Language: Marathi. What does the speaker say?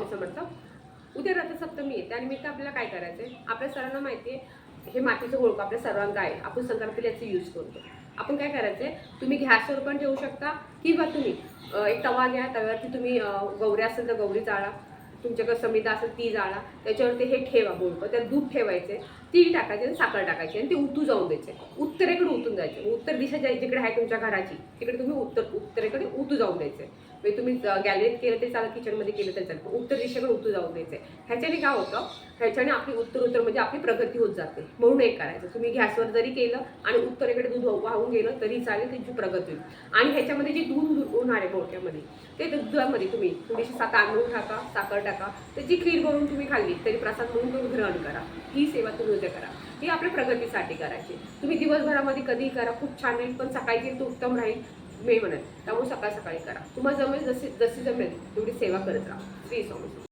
समजतं. उद्या रथसप्तमी आहे, त्यानिमित्त आपल्याला काय करायचं आहे? आपल्या सर्वांना माहिती आहे हे मातीचं गोळकं आपल्या सर्वांना आहे. आपण संक्रांतीला याचा यूज करतो. आपण काय करायचं आहे, तुम्ही गॅसवर पण ठेवू शकता किंवा तुम्ही एक तवा घ्या, तव्यावरती तुम्ही गौरी असेल तर गौरी जाळा, तुमच्याकडे समिधा असेल ती जाळा, त्याच्यावरती हे ठेवा गोळकं, त्यात दूध ठेवायचे, तीळ टाकायचे आणि साखर टाकायची आणि ते उतू जाऊन द्यायचे. उत्तरेकडे उतून जायचे. उत्तर दिशा जिकडे आहे तुमच्या घराची तिकडे तुम्ही उत्तरेकडे उतू जाऊन द्यायचे. म्हणजे तुम्ही गॅलरीत केलं ते चालेल, किचनमध्ये केलं तरी चालेल, उत्तर दिशेकडे उतू जाऊन द्यायचे. ह्याच्याने काय होतं, ह्याच्याने आपली उत्तर म्हणजे आपली प्रगती होत जाते. म्हणून एक करायचं, तुम्ही गॅसवर जरी केलं आणि उत्तरेकडे दूध वाहून गेलं तरी चालेल, त्याची प्रगती होईल. आणि ह्याच्यामध्ये जे दूध होणार आहे मोठ्यामध्ये ते दुधामध्ये तुम्ही थोडीशी तांदूळ टाका, साखर टाका, त्याची खीर बनवून तुम्ही खाल्ली तरी प्रसाद म्हणून तुम्ही ग्रहण करा. ही सेवा तुम्ही उद्या करा. ही आपल्या प्रगतीसाठी करायची. तुम्ही दिवसभरामध्ये कधीही करा, खूप छान राहील, पण सकाळची तो उत्तम राहील मी म्हणत. त्यामुळे सकाळी करा. तुम्हाला जमेल जशी जमेल तेवढी सेवा करत राहा. श्री स्वामी.